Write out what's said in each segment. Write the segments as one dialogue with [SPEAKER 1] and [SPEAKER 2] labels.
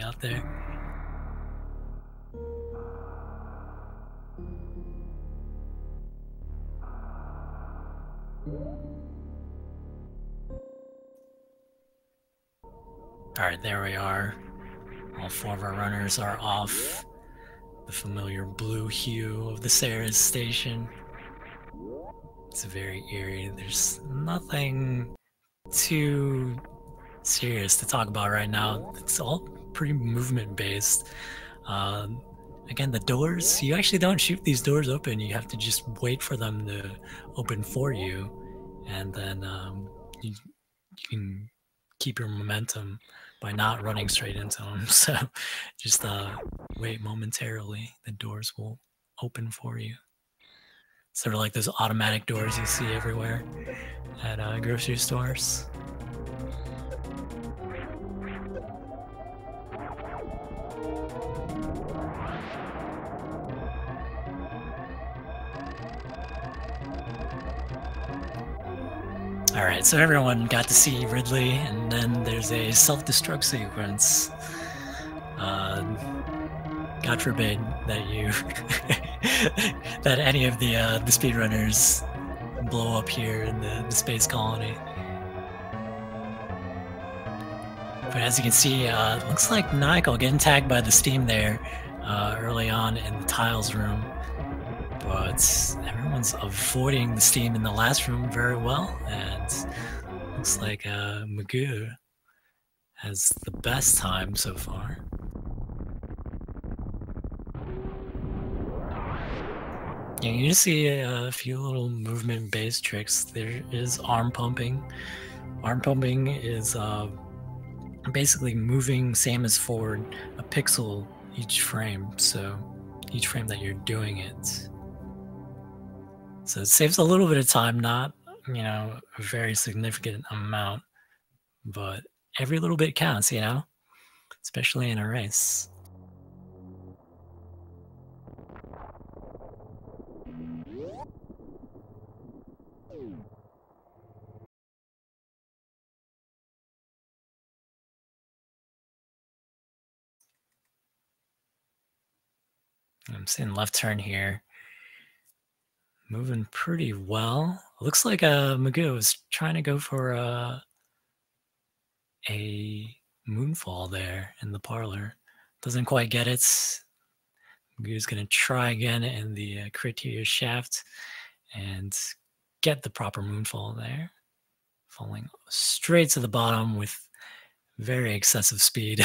[SPEAKER 1] out there. Alright, there we are. All 4 of our runners are off. The familiar blue hue of the Sarah's station. It's very eerie. There's nothing too serious to talk about right now. It's all pretty movement based. Again, the doors, you actually don't shoot these doors open. You have to just wait for them to open for you. And then you can keep your momentum by not running straight into them. So just wait momentarily. The doors will open for you. Sort of like those automatic doors you see everywhere at grocery stores. Alright, so everyone got to see Ridley, and then there's a self-destruct sequence. God forbid that you that any of the speedrunners blow up here in the space colony. But as you can see, it looks like Maniacal getting tagged by the steam there early on in the tiles room. But everyone's avoiding the steam in the last room very well, and looks like Maisgueuh has the best time so far. Yeah, you just see a few little movement-based tricks. There is arm pumping. Arm pumping is basically moving, same as forward, a pixel each frame. So each frame that you're doing it. So it saves a little bit of time, not, you know, a very significant amount, but every little bit counts, you know, especially in a race. I'm seeing LeftTurn here. Moving pretty well. Looks like Maisgueuh is trying to go for a moonfall there in the parlor. Doesn't quite get it. Maisgueuh's going to try again in the criteria shaft and get the proper moonfall there. Falling straight to the bottom with very excessive speed.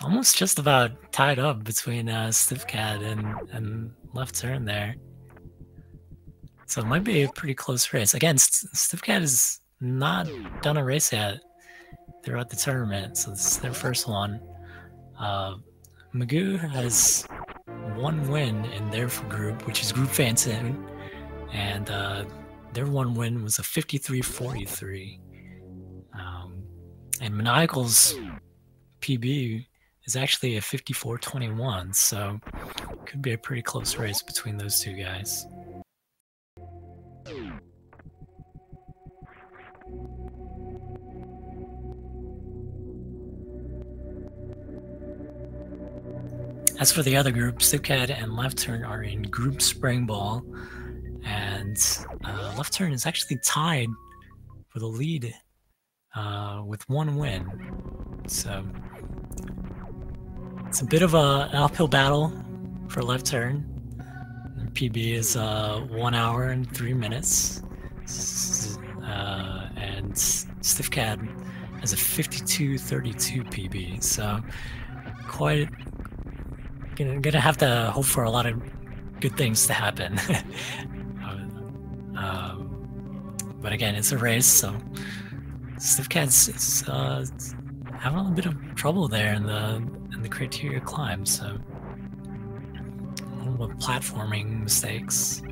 [SPEAKER 1] Almost just about tied up between Stefcad and LeftTurn there. So it might be a pretty close race. Again, Stefcad has not done a race yet throughout the tournament, so this is their first one. Maisgueuh has 1 win in their group, which is Group Fantoon, and their 1 win was a 53-43. And Maniacal's PB is actually a 54-21, so it could be a pretty close race between those two guys. As for the other group, Stefcad and LeftTurn are in Group Spring Ball, and LeftTurn is actually tied for the lead with 1 win. So it's a bit of an uphill battle for LeftTurn. Their PB is 1 hour and 3 minutes, and Stefcad has a 52-32 PB. So quite gonna have to hope for a lot of good things to happen. But again, it's a race, so Stefcad's having a bit of trouble there in the criteria climb, so a little bit of platforming mistakes.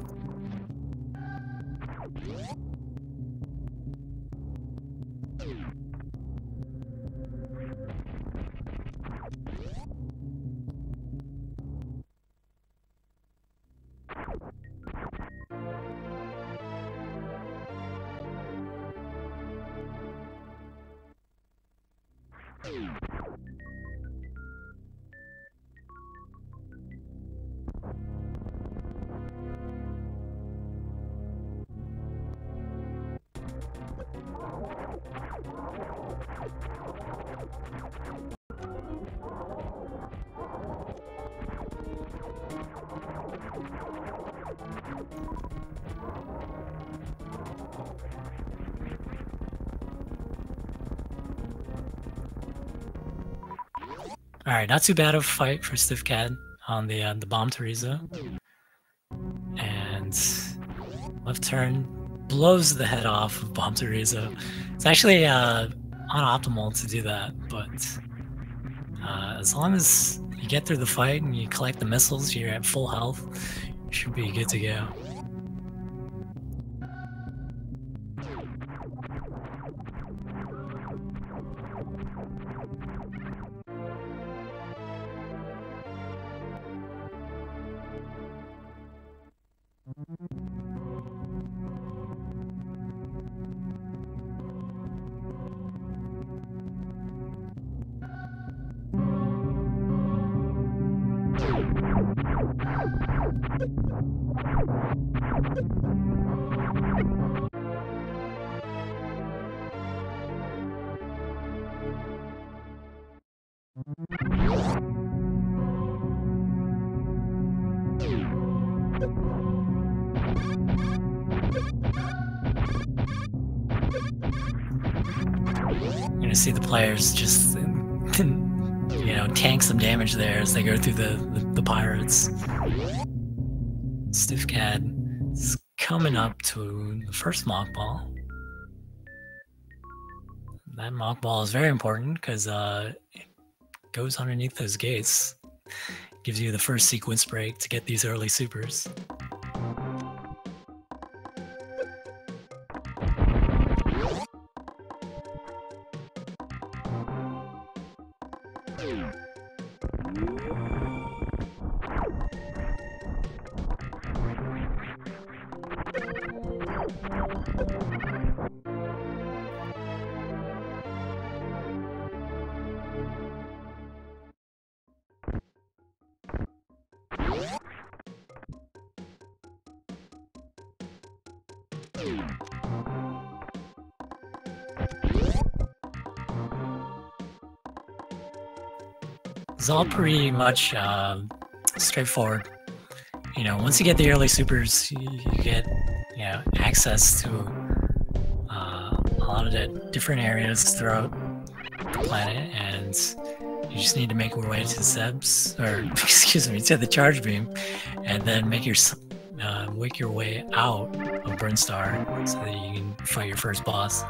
[SPEAKER 1] All right, not too bad of a fight for Stefcad on the bomb Teresa, and LeftTurn blows the head off of bomb Teresa. It's actually unoptimal to do that, but as long as you get through the fight and you collect the missiles, you're at full health, you should be good to go. You're gonna see the players just, tank some damage there as they go through the pirates. Stefcad is coming up to the first mock ball. That mock ball is very important because it goes underneath those gates. Gives you the first sequence break to get these early supers. It's all pretty much straightforward. Once you get the early supers, you get access to a lot of the different areas throughout the planet, and you just need to make your way to the Sebs, or excuse me, to the charge beam, and then make your way out of Burnstar so that you can fight your first boss.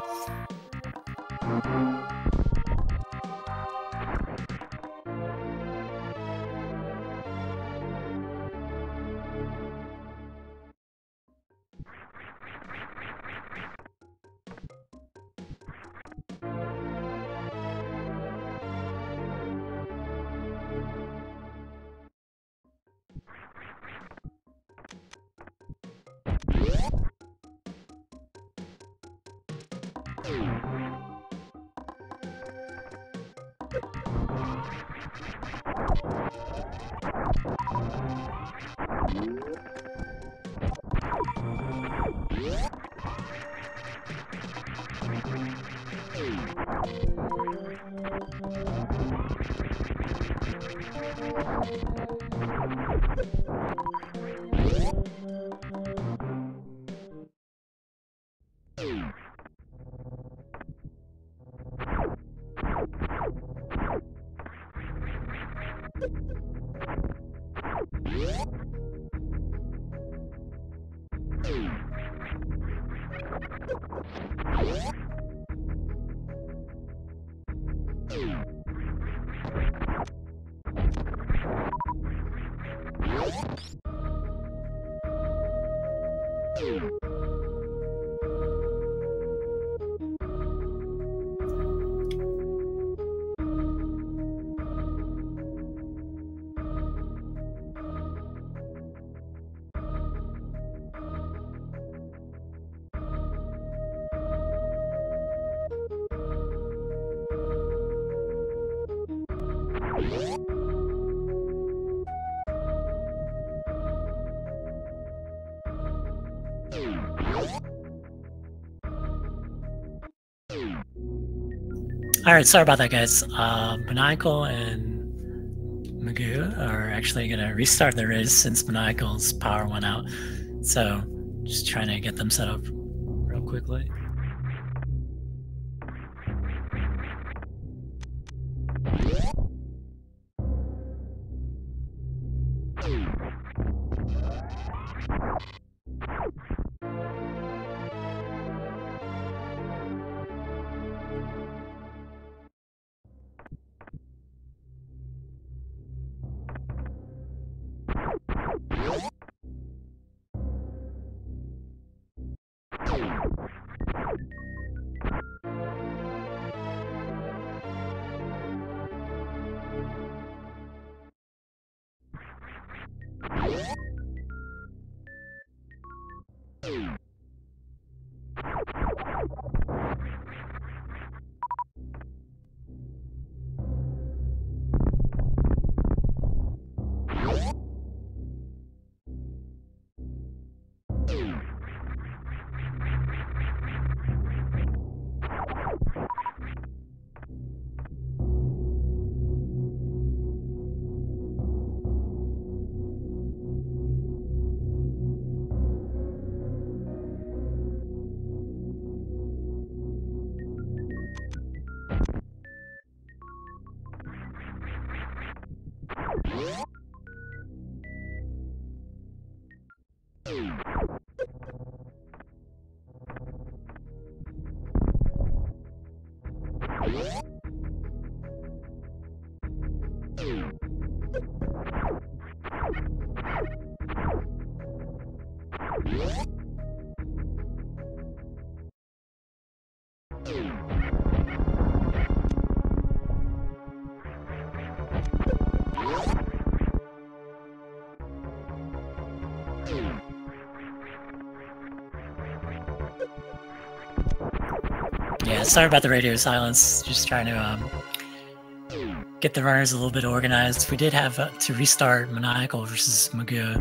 [SPEAKER 1] Alright, sorry about that, guys. Maniacal and Maisgueuh are actually going to restart the race since Maniacal's power went out. So, just trying to get them set up real quickly. Yeah, sorry about the radio silence. Just trying to get the runners a little bit organized. We did have to restart Maniacal versus Maisgueuh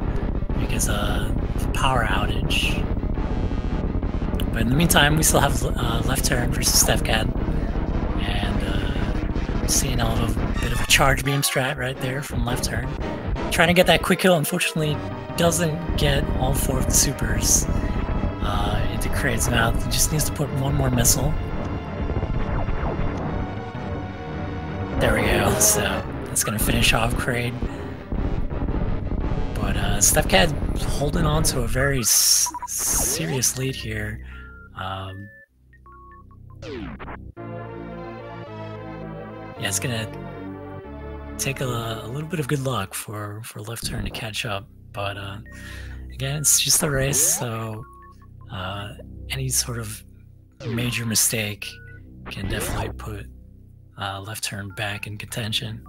[SPEAKER 1] because of the power outage. But in the meantime, we still have LeftTurn versus Stefcad. And seeing a little bit of a charge beam strat right there from LeftTurn. Trying to get that quick kill, unfortunately, doesn't get all 4 of the supers into Kraid's mouth. He just needs to put one more missile. There we go. So that's going to finish off Kraid. But Stefcad holding on to a very serious lead here. Yeah, it's going to take a little bit of good luck for LeftTurn to catch up. But again, it's just a race, so any sort of major mistake can definitely put LeftTurn back in contention.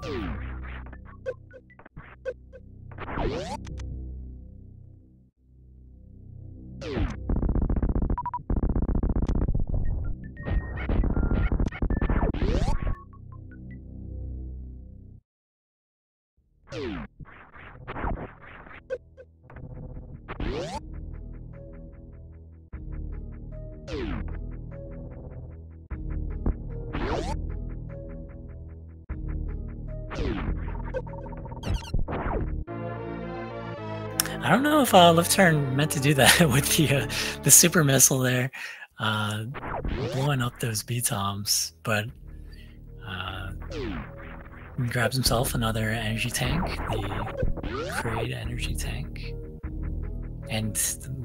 [SPEAKER 1] I don't know if LeftTurn meant to do that with the super missile there, blowing up those B-toms, but grabs himself another energy tank, the Kraid energy tank, and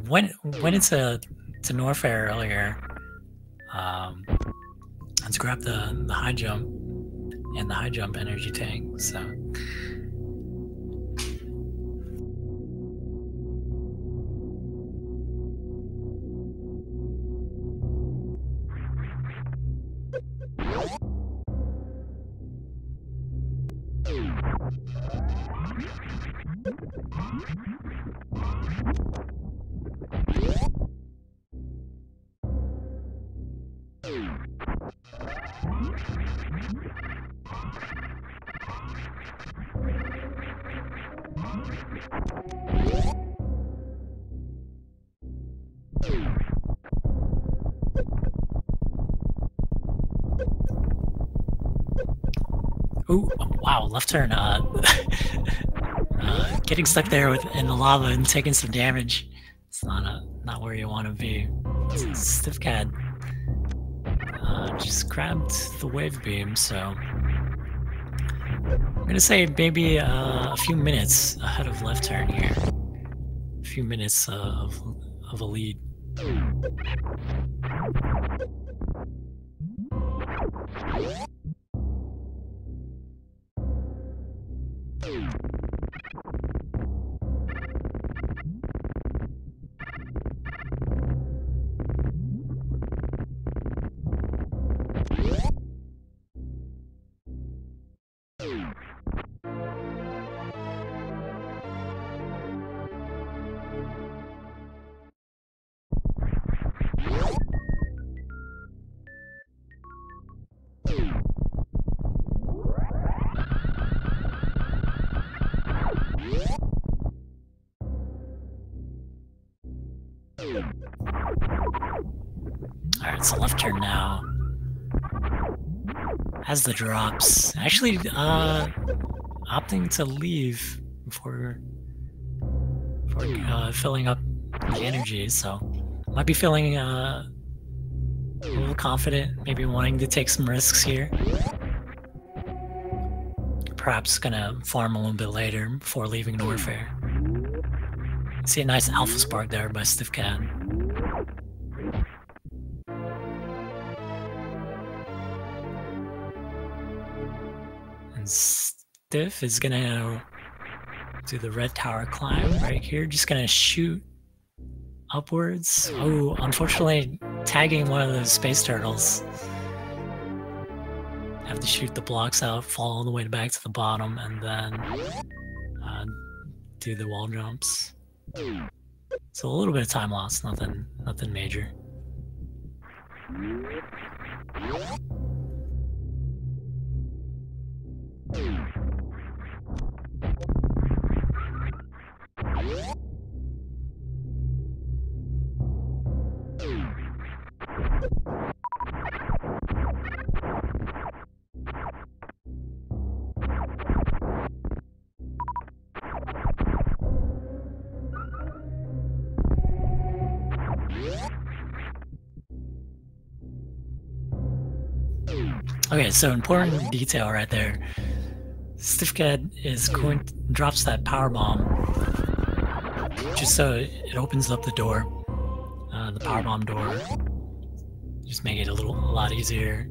[SPEAKER 1] went into Norfair earlier to grab the high jump and the high jump energy tank. So. Ooh, wow, left turn. Getting stuck there in the lava and taking some damage. It's not where you want to be. Stefcad just grabbed the wave beam, so I'm gonna say maybe a few minutes ahead of left turn here. A few minutes of a lead. Alright, so left turn now. Has the drops. Actually, opting to leave before filling up the energy, so might be feeling a little confident, maybe wanting to take some risks here. Perhaps gonna farm a little bit later before leaving Norfair. See a nice alpha spark there by Stefcad. And Stiff is gonna do the red tower climb right here. Just gonna shoot upwards. Oh, unfortunately, tagging one of those space turtles. Have to shoot the blocks out, fall all the way back to the bottom, and then do the wall jumps. So a little bit of time loss, nothing major. Okay, so important detail right there. Stefcad is drops that power bomb just so it opens up the door, the power bomb door. Just make it a lot easier.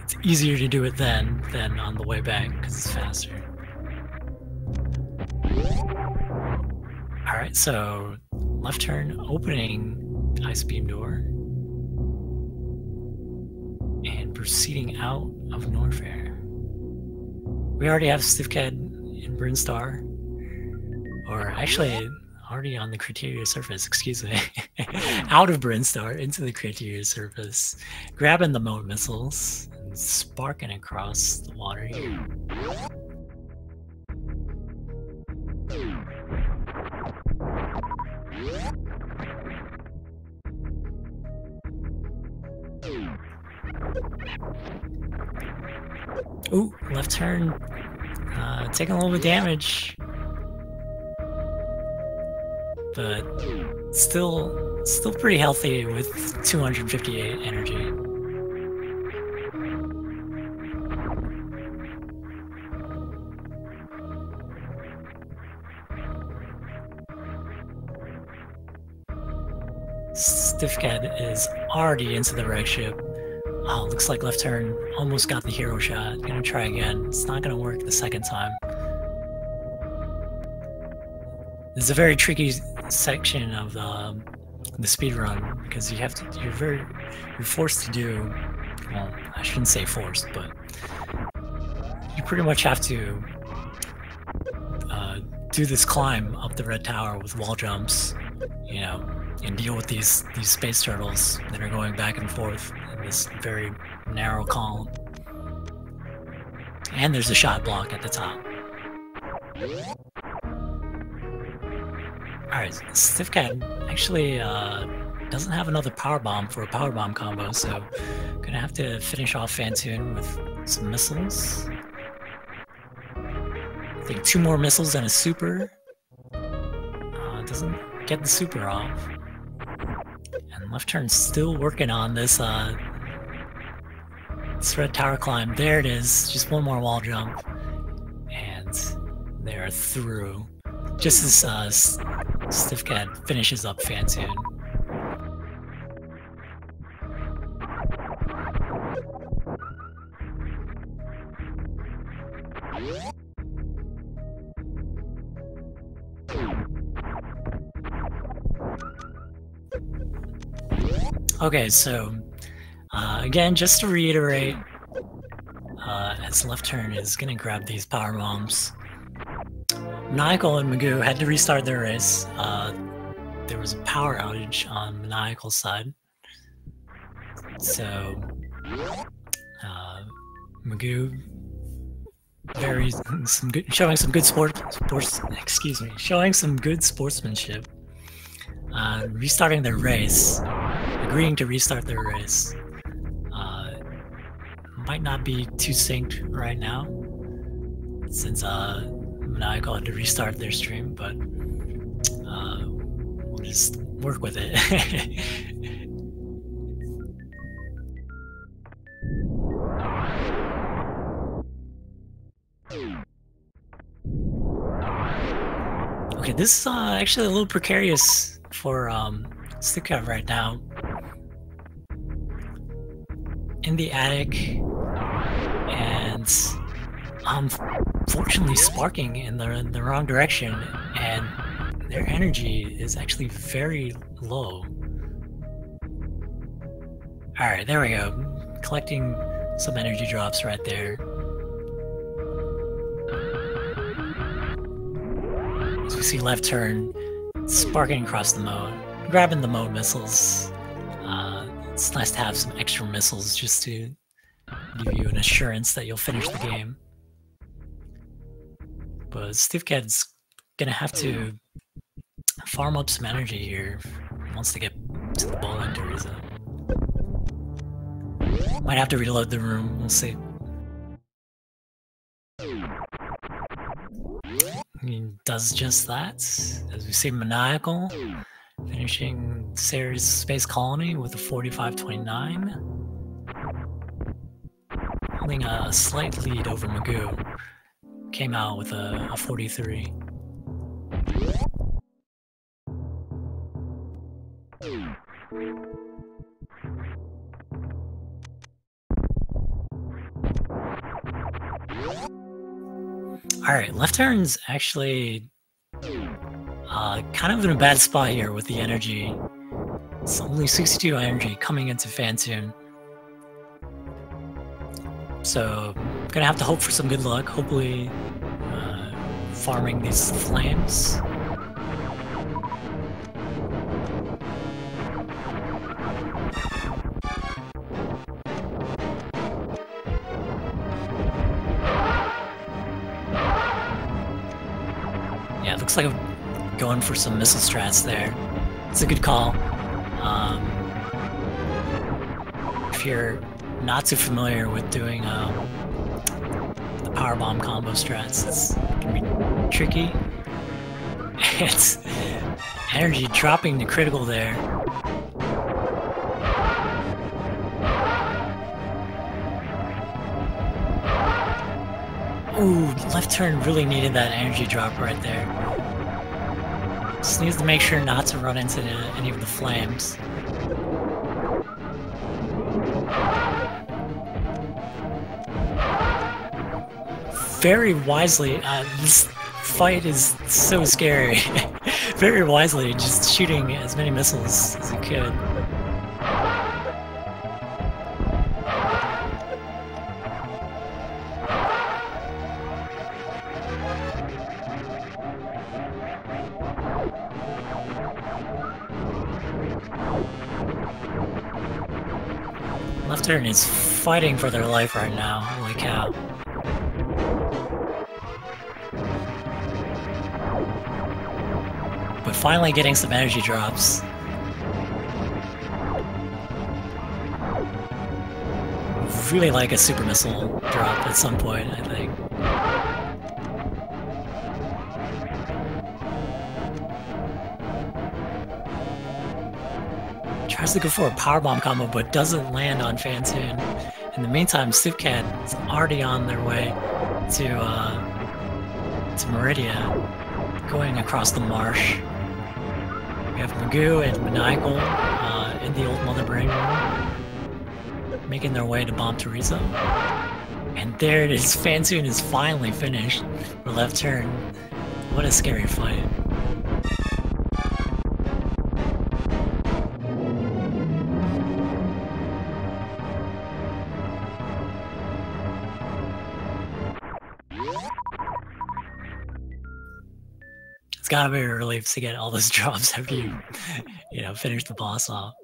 [SPEAKER 1] It's easier to do it then than on the way back because it's faster. All right, so left turn opening ice beam door. And proceeding out of Norfair. We already have Stefcad in Brinstar. Or actually, already on the Criteria surface, excuse me. Out of Brinstar into the Criteria surface. Grabbing the mode missiles and sparking across the water here. Ooh, left turn, taking a little bit of damage, but still pretty healthy with 258 energy. Stefcad is already into the wreck ship. Oh, looks like left turn almost got the hero shot. Gonna try again. It's not gonna work the second time. This is a very tricky section of the speed run because you're forced to do. Well, I shouldn't say forced, but you pretty much have to do this climb up the red tower with wall jumps, you know, and deal with these space turtles that are going back and forth in this very narrow column. And there's a shot block at the top. Alright, Stefcad actually doesn't have another power bomb for a power bomb combo, so Gonna have to finish off Phantoon with some missiles. I think 2 more missiles and a super. Doesn't get the super off. And LeftTurn's still working on this red tower climb. There it is. Just 1 more wall jump. And they're through. Just as Stefcad finishes up Phantoon. Okay, so again, just to reiterate, as LeftTurn is gonna grab these power bombs. Maniacal and Maisgueuh had to restart their race. There was a power outage on Maniacal's side, so Maisgueuh showing some good sportsmanship. Restarting their race, agreeing to restart their race. Might not be too synced right now, since Maniacal had to restart their stream, but we'll just work with it. Okay, this is actually a little precarious for Stefcad right now. In the attic, and unfortunately sparking in the wrong direction, and their energy is actually very low. Alright, there we go. Collecting some energy drops right there. As we see LeftTurn sparking across the mode, grabbing the mode missiles. It's nice to have some extra missiles just to give you an assurance that you'll finish the game. But Stefcad's gonna have to farm up some energy here if he wants to get to the ball end Teresa. Might have to reload the room, we'll see. He does just that, as we see Maniacal finishing Sayre's space colony with a 45-29. Holding a slight lead over Maisgueuh. Came out with a 43. Alright, LeftTurn's actually kind of in a bad spot here with the energy. It's only 62 energy coming into Phantoon. So, gonna have to hope for some good luck, hopefully farming these flames. Yeah, it looks like I'm going for some missile strats there. It's a good call. If you're not too familiar with doing the power bomb combo strats, it's gonna be tricky. It's energy dropping to critical there. Ooh, LeftTurn really needed that energy drop right there. Just needs to make sure not to run into any of the flames. Very wisely, this fight is so scary. Very wisely, just shooting as many missiles as he could. LeftTurn is fighting for their life right now, holy cow. But finally getting some energy drops. really like a super missile drop at some point, I think. Tries to go for a powerbomb combo, but doesn't land on Fantoon. In the meantime, Stefcad is already on their way to Meridia, going across the marsh. We have Maisgueuh and Maniacal in the old Mother Brain room, making their way to Bomb Teresa. And there it is, Fantoon is finally finished for LeftTurn. What a scary fight. It's gotta be a relief to get all those drops after you finish the boss off.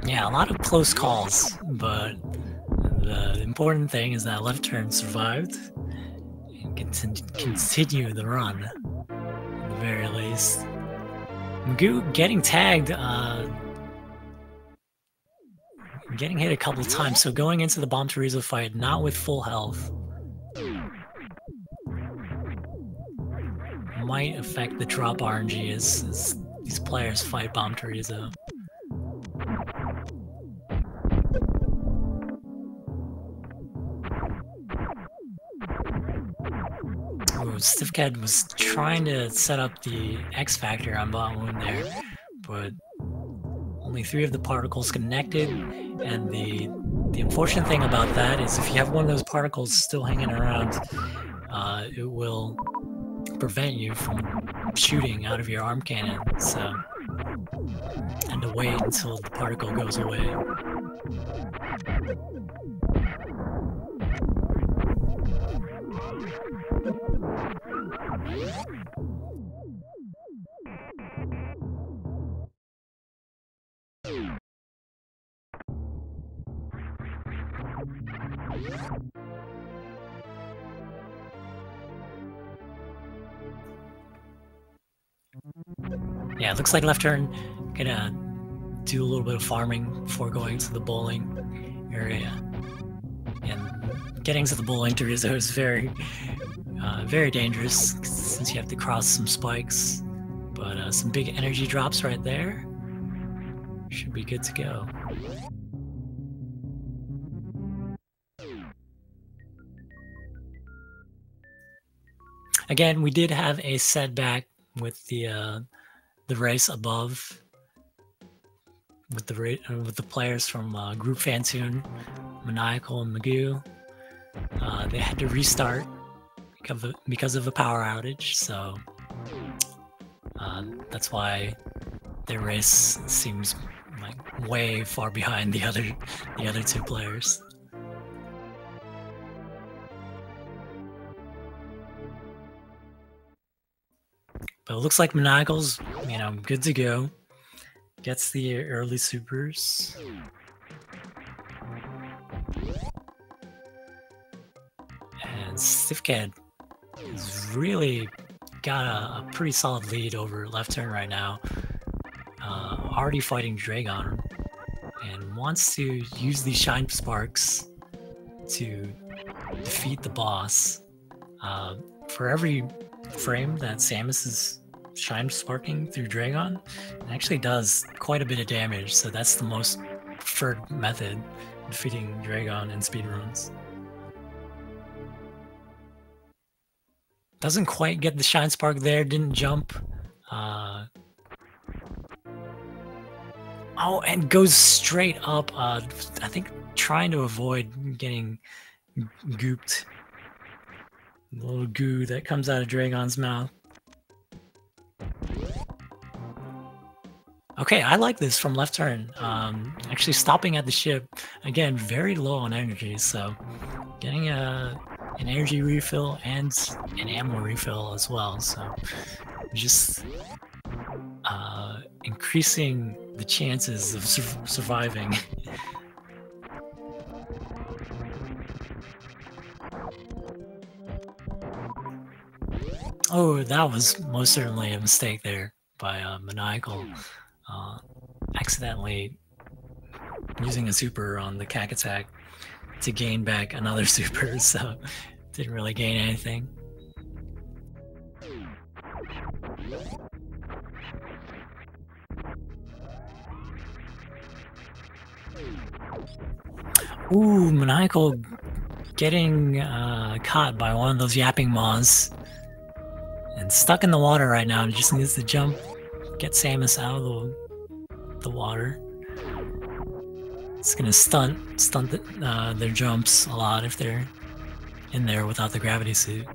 [SPEAKER 1] Yeah, a lot of close calls, but the important thing is that LeftTurn survived and continue the run, at the very least. Maisgueuh getting tagged, getting hit a couple of times, so going into the Bomb Teresa fight not with full health might affect the drop RNG as these players fight Bomb Teresa. Stefcad was trying to set up the X Factor on bot wound there, but only 3 of the particles connected, and the unfortunate thing about that is if you have one of those particles still hanging around, it will prevent you from shooting out of your arm cannon, so and to wait until the particle goes away. Yeah, it looks like LeftTurn gonna do a little bit of farming before going to the bowling area. And getting to the bowling Teresa is very dangerous since you have to cross some spikes. But some big energy drops right there. Should be good to go. Again, we did have a setback with the race above, with the players from Group Fantoon, Maniacal, and Maisgueuh. They had to restart because of a power outage, so that's why their race seems like way far behind the other 2 players. But it looks like Maniacal's, good to go. Gets the early supers. And Stefcad has really got a pretty solid lead over LeftTurn right now. Already fighting Dragon, and wants to use these Shine Sparks to defeat the boss. For every frame that Samus is Shine Sparking through Dragon, it actually does quite a bit of damage, so that's the most preferred method of defeating Dragon in speedruns. Doesn't quite get the Shine Spark there, didn't jump. Oh, and goes straight up, I think trying to avoid getting gooped. The little goo that comes out of Dragon's mouth. Okay, I like this from LeftTurn. Actually stopping at the ship, again, very low on energy, so getting an energy refill and an ammo refill as well, so just increasing the chances of surviving. Oh, that was most certainly a mistake there by Maniacal. Accidentally using a super on the cack attack to gain back another super, so didn't really gain anything. Ooh, Maniacal getting caught by one of those yapping maws and stuck in the water right now. He just needs to jump, get Samus out of the water. It's gonna stunt their jumps a lot if they're in there without the gravity suit.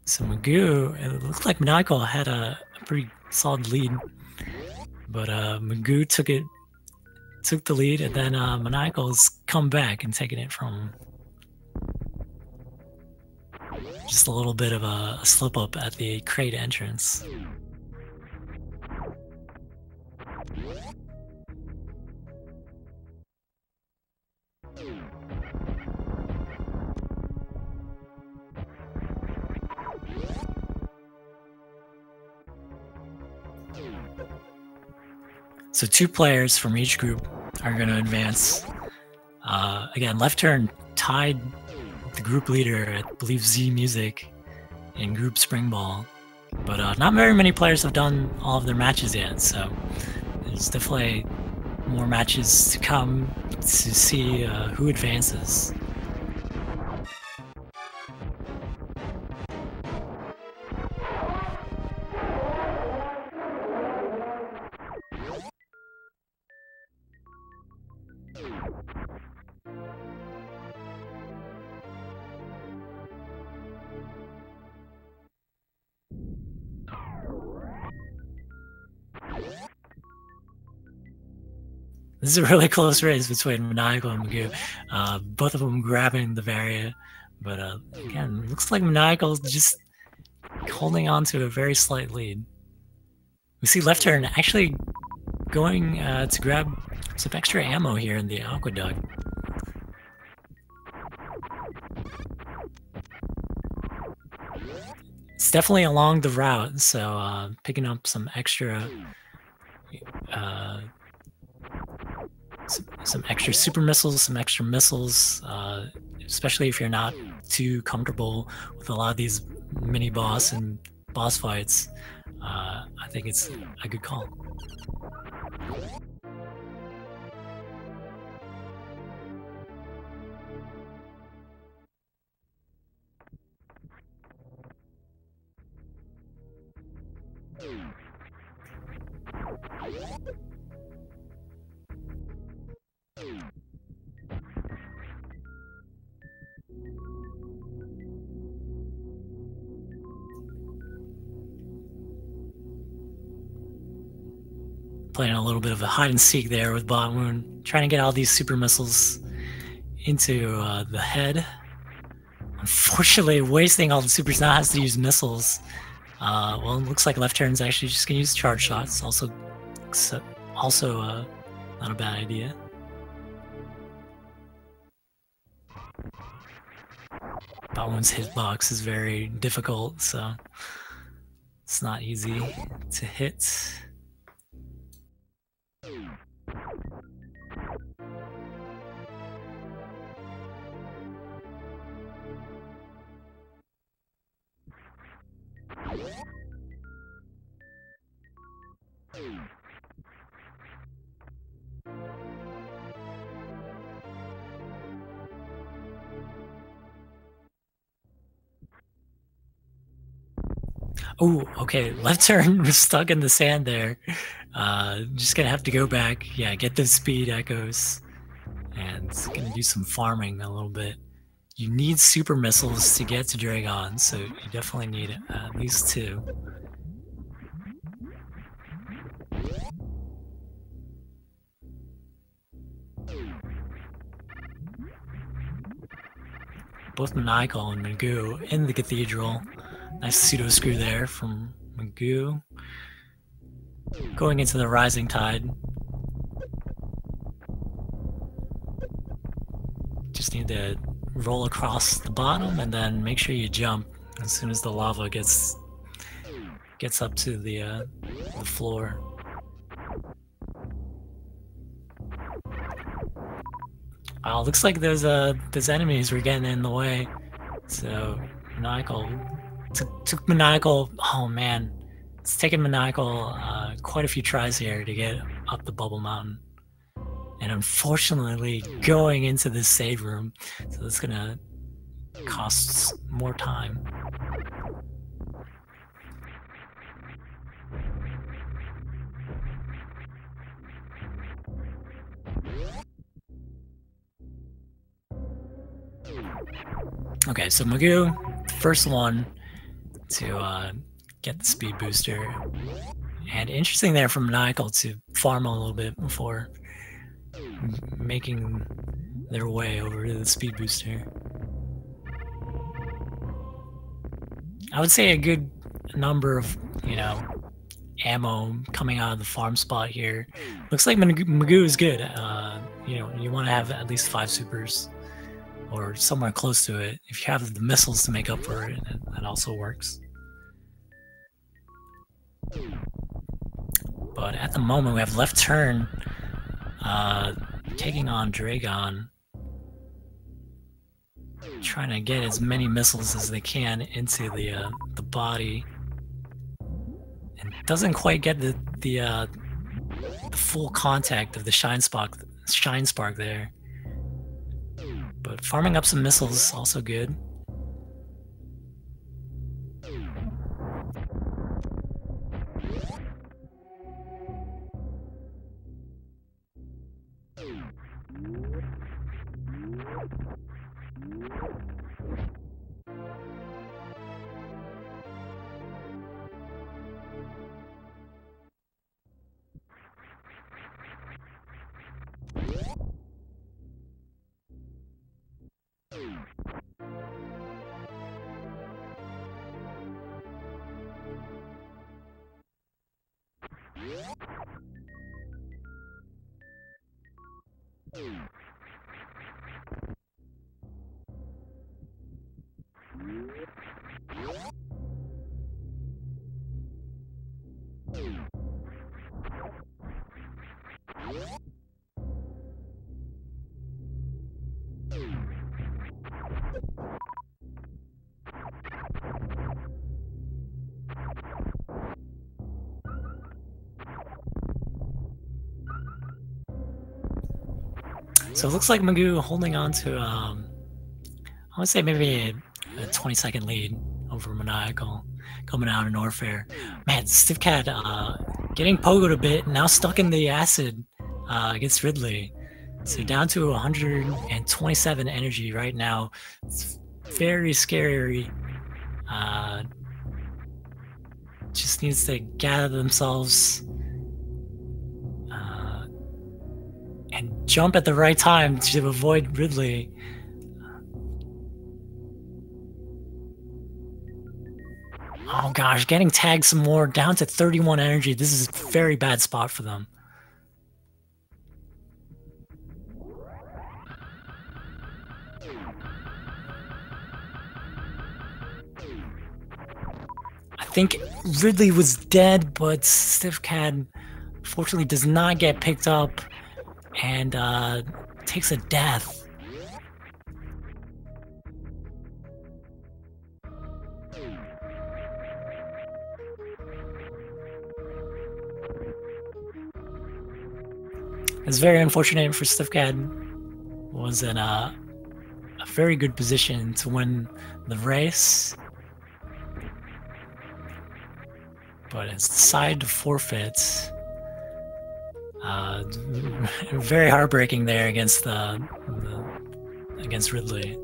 [SPEAKER 1] So Maisgueuh, it looked like Maniacal had a pretty solid lead, but Maisgueuh took the lead, and then Maniacal's come back and taken it from just a little bit of a slip up at the crate entrance. So 2 players from each group are going to advance. Again, LeftTurn tied the group leader, I believe Z Music, in Group Spring Ball. But not very many players have done all of their matches yet, so there's definitely more matches to come to see who advances. This is a really close race between Maniacal and Maisgueuh. Both of them grabbing the Varia, but again, looks like Maniacal's just holding on to a very slight lead. We see LeftTurn actually going to grab some extra ammo here in the Aqueduct. It's definitely along the route, so picking up some extra some extra super missiles, some extra missiles, especially if you're not too comfortable with a lot of these mini boss and boss fights. I think it's a good call. Playing a little bit of a hide and seek there with Botwoon, trying to get all these super missiles into the head. Unfortunately, wasting all the supers now, has to use missiles. Well, it looks like LeftTurn's actually just gonna use charge shots. Also not a bad idea. Botwoon's hitbox is very difficult, so it's not easy to hit. Oh, okay. LeftTurn was stuck in the sand there. Just gonna have to go back. Yeah, get those speed echoes. And gonna do some farming a little bit. You need super missiles to get to Dragon, so you definitely need at least 2. Both Maniacal and Maisgueuh in the cathedral. Nice pseudo screw there from Maisgueuh. Going into the rising tide. Just need to roll across the bottom, and then make sure you jump as soon as the lava gets up to the floor. Oh, looks like there's enemies were getting in the way. So Maniacal took Maniacal. Oh man, it's taken Maniacal quite a few tries here to get up the bubble mountain, and unfortunately going into this save room, so that's gonna cost more time. Okay, so Maisgueuh, first one to get the speed booster. And interesting there for Maniacal to farm a little bit before making their way over to the speed booster. I would say a good number of, ammo coming out of the farm spot here. Looks like Maisgueuh is good. You want to have at least 5 supers or somewhere close to it. If you have the missiles to make up for it, that also works. But at the moment, we have LeftTurn taking on Dragon, trying to get as many missiles as they can into the body, and doesn't quite get the full contact of the shine spark there. But farming up some missiles is also good. So it looks like Maisgueuh holding on to, I would say maybe a 20-second lead over Maniacal coming out in Warfare. Man, Stefcad getting pogoed a bit, now stuck in the acid against Ridley. So down to 127 energy right now. It's very scary. Just needs to gather themselves and jump at the right time to avoid Ridley. Oh gosh, getting tagged some more, down to 31 energy. This is a very bad spot for them. I think Ridley was dead, but Stefcad fortunately does not get picked up and takes a death. It's very unfortunate for Stefcad. Was in a very good position to win the race, but has decided to forfeit. Very heartbreaking there against against Ridley.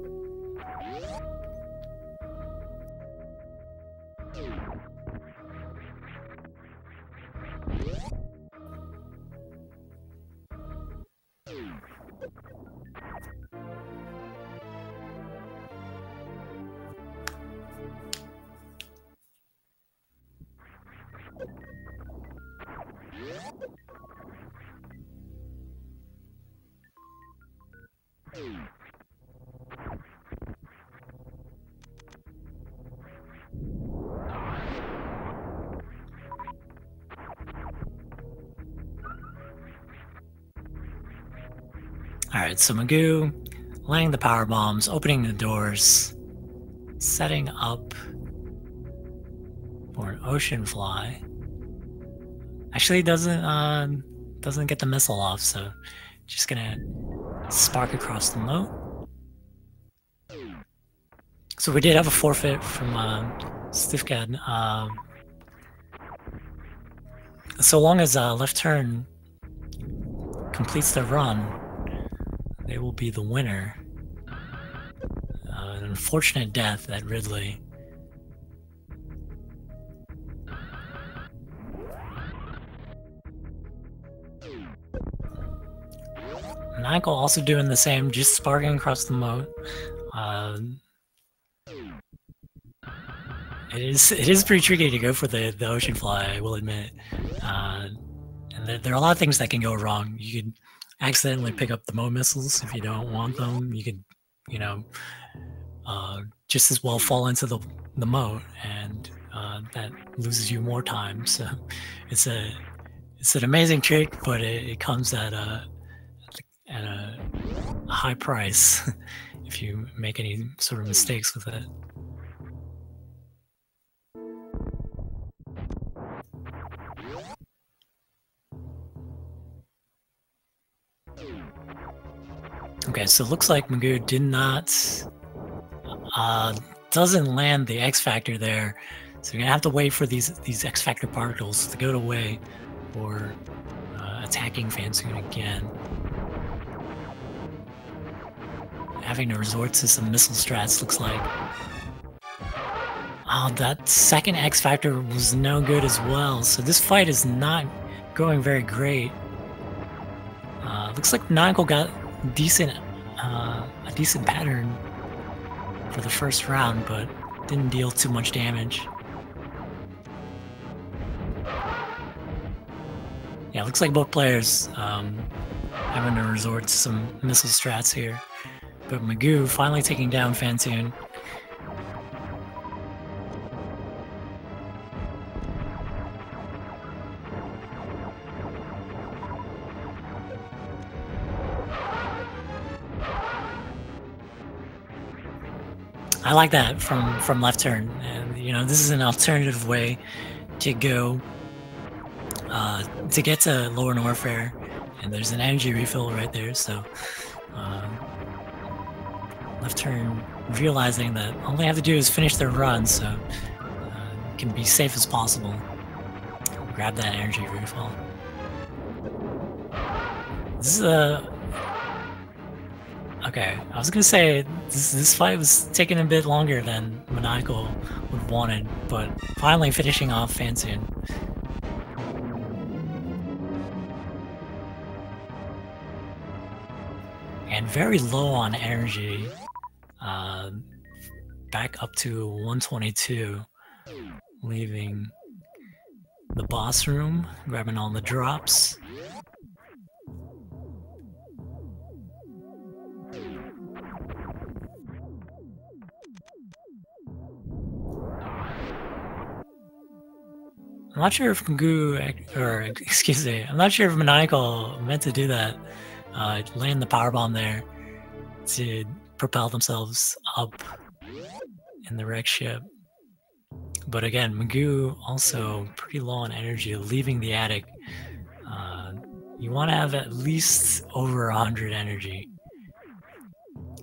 [SPEAKER 1] Alright, so Maisgueuh laying the power bombs, opening the doors, setting up for an ocean fly. Actually doesn't get the missile off, so just gonna spark across the moat. So we did have a forfeit from Stefcad. So long as LeftTurn completes their run, they will be the winner. An unfortunate death at Ridley. Maniacal also doing the same, just sparking across the moat. It is pretty tricky to go for the ocean fly, I will admit. And there are a lot of things that can go wrong. You could accidentally pick up the moat missiles if you don't want them. You could, you know, just as well fall into the moat, and that loses you more time. So it's an amazing trick, but it comes at a high price if you make any sort of mistakes with it. Okay, so it looks like Maisgueuh did not doesn't land the X Factor there, so you're gonna have to wait for these X Factor particles to go away for attacking Fansoon again. Having to resort to some missile strats, looks like. Oh, that second X Factor was no good as well, so this fight is not going very great. Looks like Maniacal got a decent pattern for the first round, but didn't deal too much damage. Yeah, looks like both players having to resort to some missile strats here. But Maisgueuh finally taking down Fansoon. I like that from LeftTurn, and you know, this is an alternative way to go to get to Lower Norfair, and there's an energy refill right there. So LeftTurn realizing that all they have to do is finish their run, so can be safe as possible. Grab that energy refill. This is a okay, I was gonna say this fight was taking a bit longer than Maniacal would have wanted, but finally finishing off Fansoon. And very low on energy, back up to 122, leaving the boss room, grabbing all the drops. I'm not sure if Maisgueuh, or excuse me, I'm not sure if Maniacal meant to do that, land the powerbomb there to propel themselves up in the wreck ship. But again, Maisgueuh also pretty low on energy, leaving the attic. You want to have at least over 100 energy.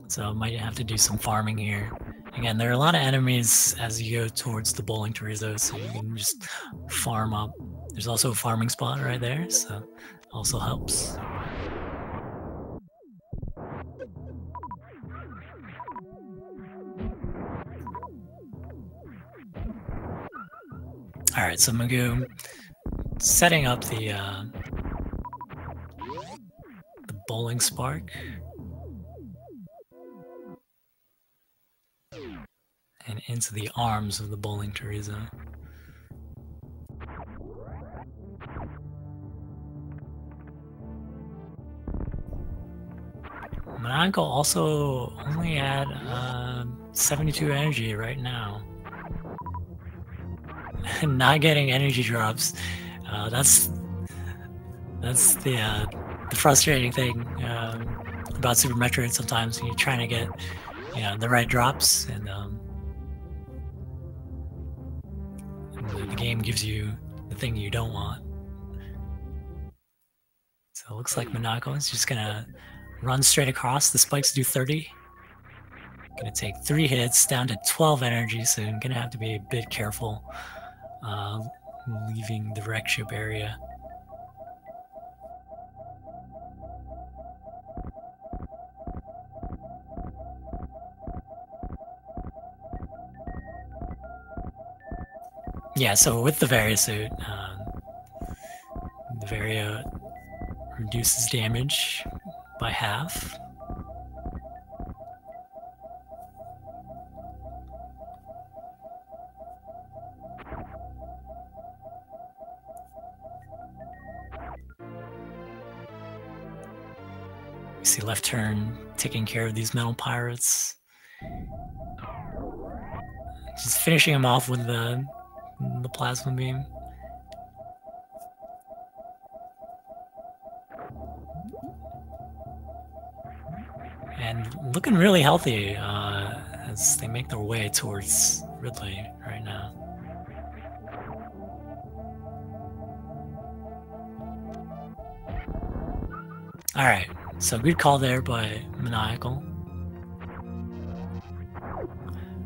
[SPEAKER 1] So might have to do some farming here. Again, there are a lot of enemies as you go towards the bowling chorizo, so you can just farm up. There's also a farming spot right there, so also helps. Alright, so Maisgueuh setting up the bowling spark. And into the arms of the bowling chorizo. Maniacal also only had 72 energy right now. Not getting energy drops. That's the frustrating thing. about Super Metroid sometimes when you're trying to get, you know, the right drops, and the game gives you the thing you don't want. So it looks like Maniacal is just gonna run straight across. The spikes do 30. Gonna take 3 hits, down to 12 energy, so I'm gonna have to be a bit careful leaving the wreck ship area. Yeah, so with the Varia suit, the Varia reduces damage by half. We see LeftTurn taking care of these metal pirates. Just finishing them off with the plasma beam. And looking really healthy as they make their way towards Ridley right now. Alright, so good call there by Maniacal.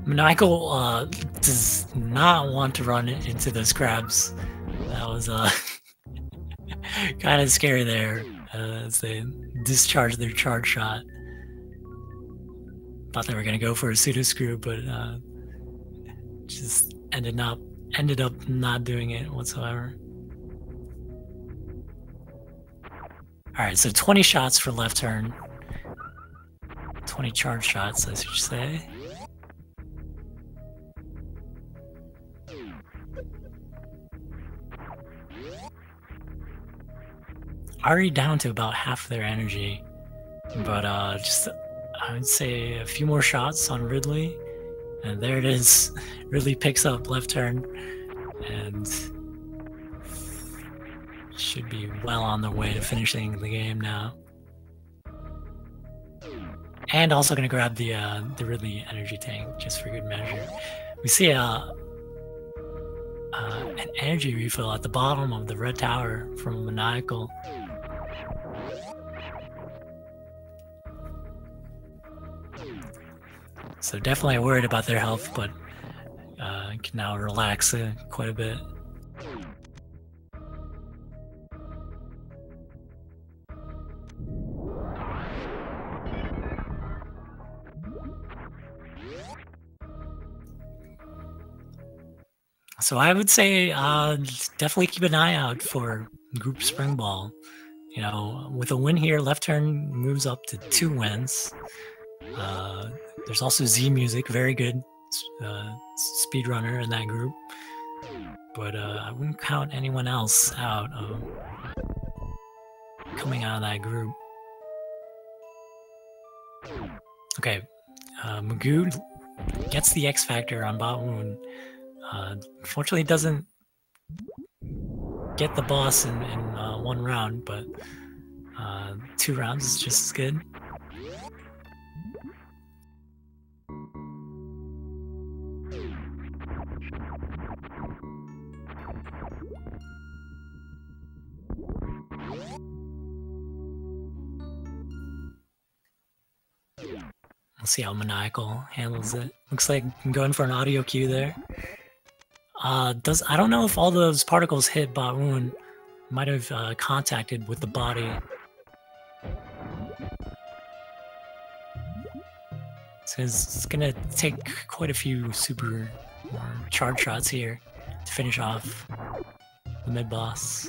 [SPEAKER 1] Maniacal does not want to run into those crabs. That was kind of scary there as they discharged their charge shot. Thought they were going to go for a pseudo screw, but just ended up not doing it whatsoever. Alright, so 20 shots for LeftTurn. 20 charge shots, I should say. Already down to about half their energy, but just I would say a few more shots on Ridley, and there it is. Ridley picks up LeftTurn, and should be well on their way to finishing the game now. And also going to grab the Ridley energy tank just for good measure. We see an energy refill at the bottom of the red tower from Maniacal. So definitely worried about their health, but can now relax quite a bit. So I would say definitely keep an eye out for Group Spring Ball. You know, with a win here, LeftTurn moves up to 2 wins. There's also Z Music, very good speedrunner in that group. But I wouldn't count anyone else out coming out of that group. Okay, Maisgueuh gets the X Factor on Baoun. Unfortunately, doesn't get the boss in 1 round, but 2 rounds is just as good. We'll see how Maniacal handles it. Looks like I'm going for an audio cue there. I don't know if all those particles hit Baoun. Might have contacted with the body. So it's gonna take quite a few super charge shots here to finish off the mid boss.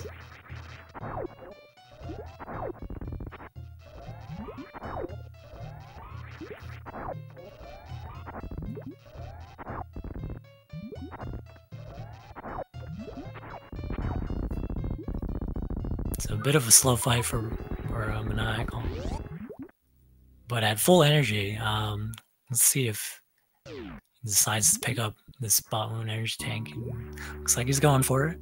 [SPEAKER 1] So a bit of a slow fight for Maniacal. But at full energy, let's see if he decides to pick up this Baoun energy tank. Looks like he's going for it.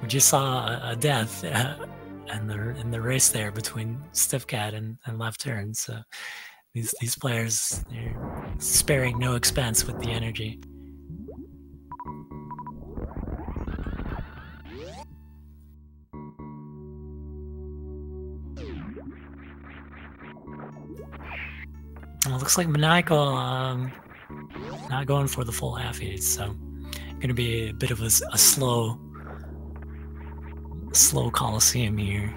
[SPEAKER 1] We just saw a death in the race there between Stefcad and LeftTurn. So these players, they're sparing no expense with the energy. Well, it looks like Maniacal not going for the full half-heat, so going to be a bit of a slow Coliseum here.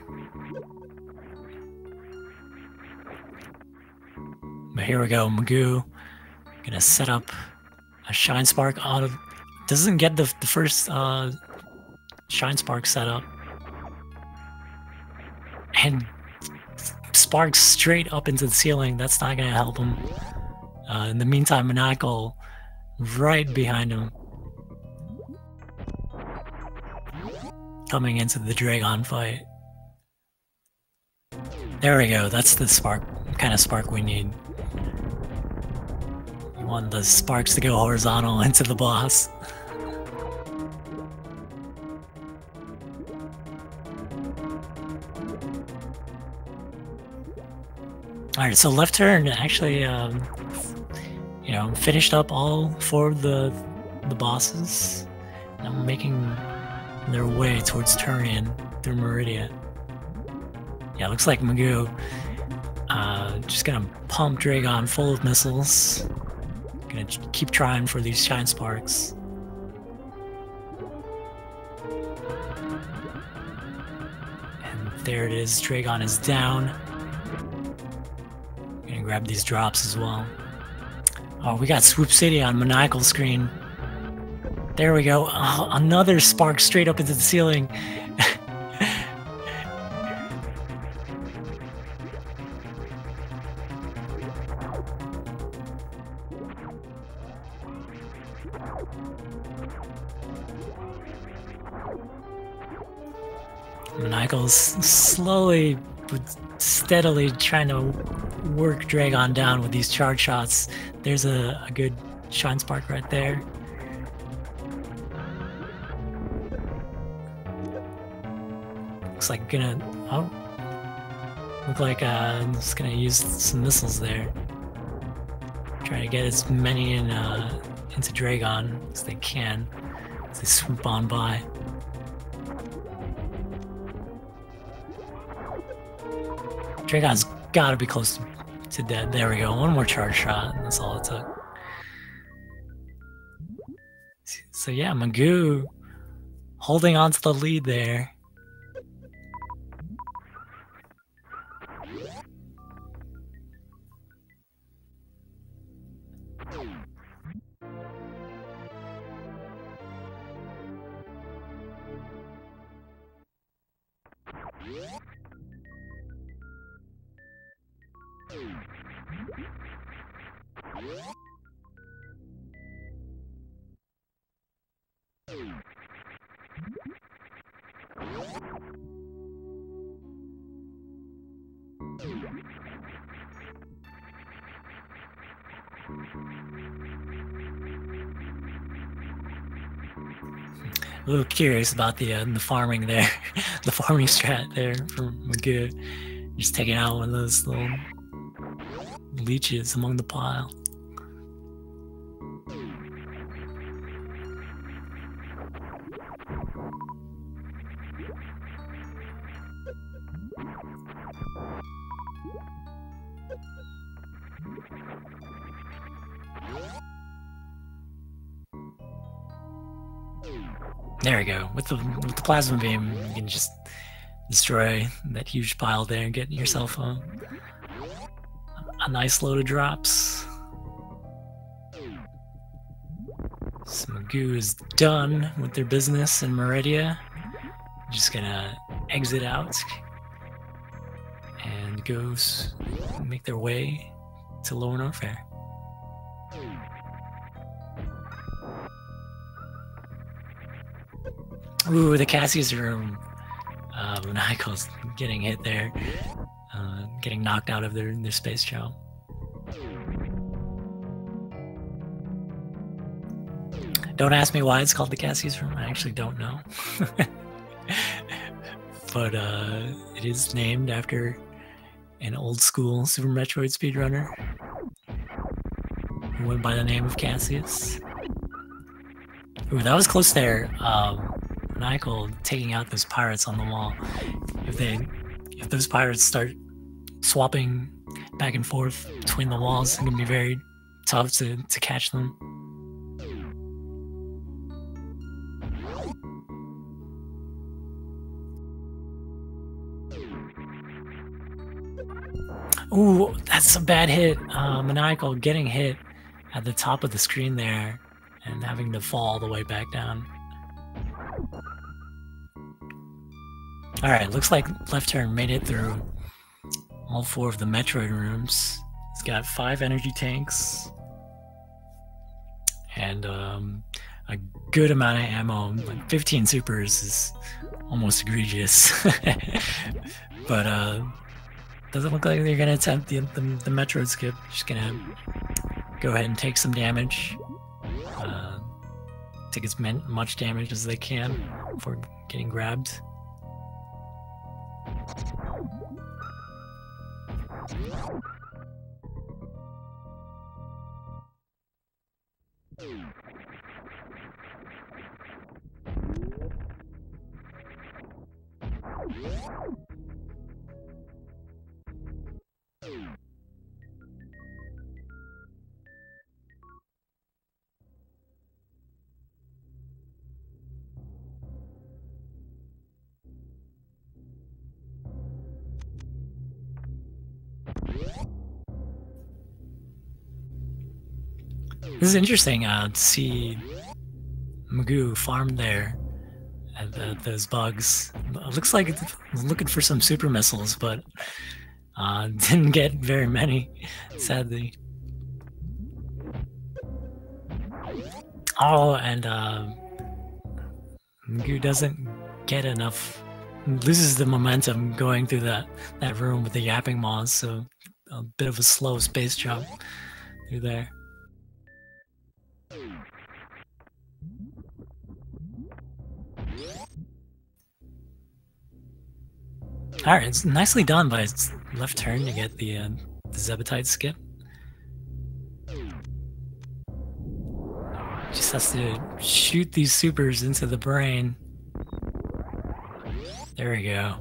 [SPEAKER 1] But here we go, Maisgueuh gonna set up a Shine Spark out of... Doesn't get the first Shine Spark set up. And sparks straight up into the ceiling. That's not gonna help him. In the meantime, Maniacal right behind him. Coming into the Dragon fight. There we go, that's the kind of spark we need. We want the sparks to go horizontal into the boss. Alright, so LeftTurn actually, you know, finished up all 4 of the bosses. Now making their way towards Turian through Meridia. Yeah, looks like Maisgueuh just gonna pump Dragon full of missiles. Gonna keep trying for these Shine Sparks. And there it is, Dragon is down. Gonna grab these drops as well. Oh, we got Swoop City on Maniacal screen. There we go. Oh, another spark straight up into the ceiling. Maniacal's slowly but steadily trying to work Dragon down with these charge shots. There's a good Shine Spark right there. Looks like look like I'm just gonna use some missiles there. Try to get as many into Dragon as they can as they swoop on by. Dragon's gotta be close to dead. There we go. One more charge shot. That's all it took. So yeah, Maisgueuh holding on to the lead there. A little curious about the farming there, the farming strat there from Maisgueuh. Just taking out one of those little leeches among the pile. There we go. With the plasma beam, you can just destroy that huge pile there and get yourself a nice load of drops. So Maisgueuh is done with their business in Meridia. Just gonna exit out and go make their way to Lower Norfair. Ooh, the Cassie's room. Maniacal's getting hit there. Getting knocked out of their space shell. Don't ask me why it's called the Cassie's room. I actually don't know. but it is named after an old school Super Metroid speedrunner who went by the name of Cassius. Ooh, that was close there. Maniacal taking out those pirates on the wall. If those pirates start swapping back and forth between the walls, it's gonna be very tough to catch them. Ooh, that's a bad hit. Maniacal getting hit at the top of the screen there and having to fall all the way back down. Alright, looks like LeftTurn made it through all 4 of the Metroid rooms. It's got 5 energy tanks and a good amount of ammo. Like 15 supers is almost egregious. But doesn't look like they're gonna attempt the Metroid skip. Just gonna go ahead and take some damage. Take as much damage as they can before getting grabbed. This is interesting to see Maisgueuh farm there at those bugs. It looks like it was looking for some super missiles, but didn't get very many, sadly. Oh, and Maisgueuh doesn't get enough, loses the momentum going through that room with the yapping maws, so a bit of a slow space jump through there. Alright, it's nicely done by LeftTurn to get the Zebetite skip. Just has to shoot these supers into the brain. There we go.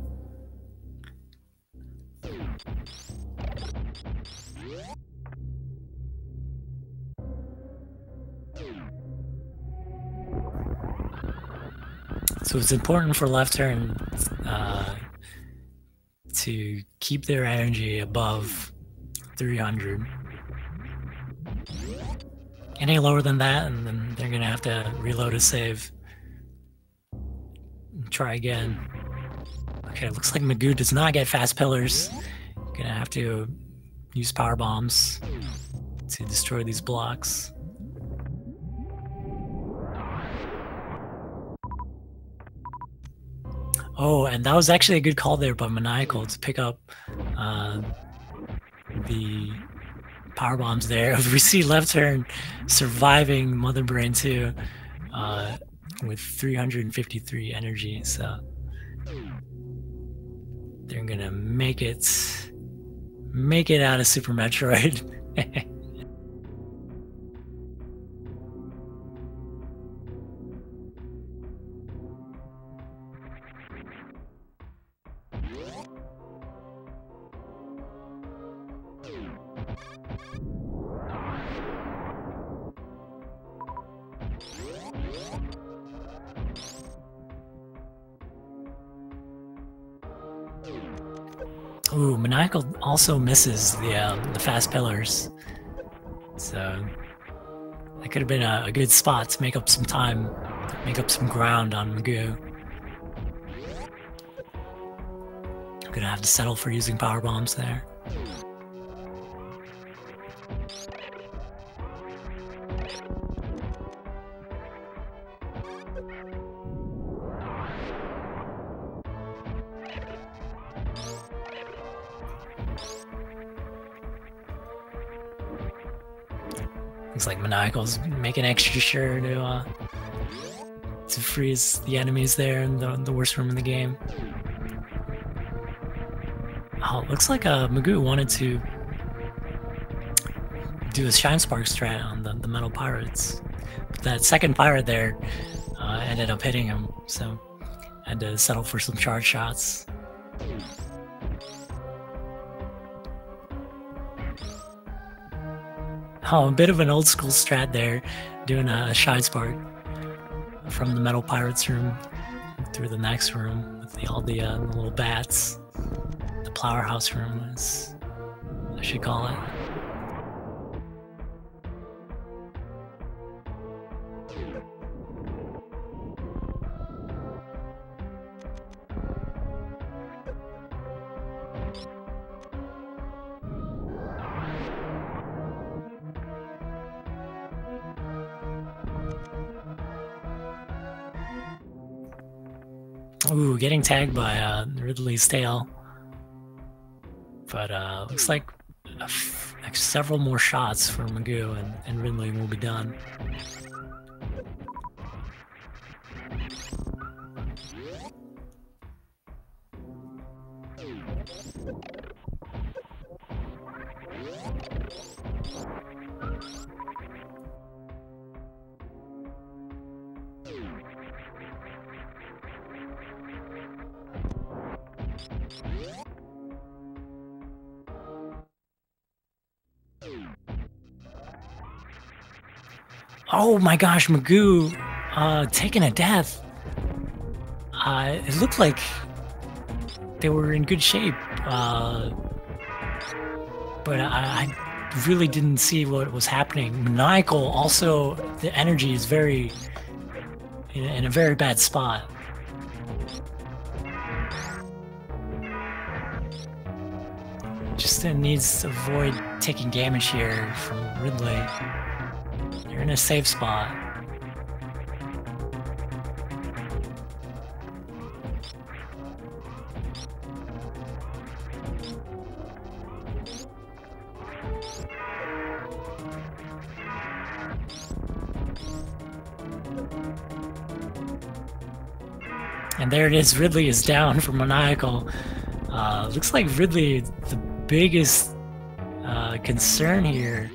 [SPEAKER 1] So it's important for LeftTurn to keep their energy above 300. Any lower than that, and then they're gonna have to reload a save. Try again. Okay, looks like Maisgueuh does not get fast pillars. Gonna have to use power bombs to destroy these blocks. Oh, and that was actually a good call there by Maniacal to pick up the power bombs there. We see LeftTurn surviving Mother Brain 2 with 353 energy, so they're gonna make it out of Super Metroid. Ooh, Maniacal also misses the fast pillars, so that could have been a good spot to make up some time, make up some ground on Maisgueuh. Gonna have to settle for using power bombs there. Looks like Maniacal's making extra sure to freeze the enemies there in the worst room in the game. Oh, looks like Maisgueuh wanted to do a Shine Spark strat on the Metal Pirates. But that second pirate there ended up hitting him, so had to settle for some charge shots. Oh, a bit of an old school strat there, doing a Shine Spark from the Metal Pirates room through the next room with all the little bats. The Plower House room, as I should call it. Ooh, getting tagged by Ridley's tail. But looks like several more shots for Maisgueuh, and Ridley will be done. Oh my gosh, Maisgueuh taking a death. It looked like they were in good shape, but I really didn't see what was happening. Maniacal also, the energy is very in a very bad spot. Just needs to avoid taking damage here from Ridley. You're in a safe spot. And there it is, Ridley is down for Maniacal. Looks like Ridley, the biggest concern here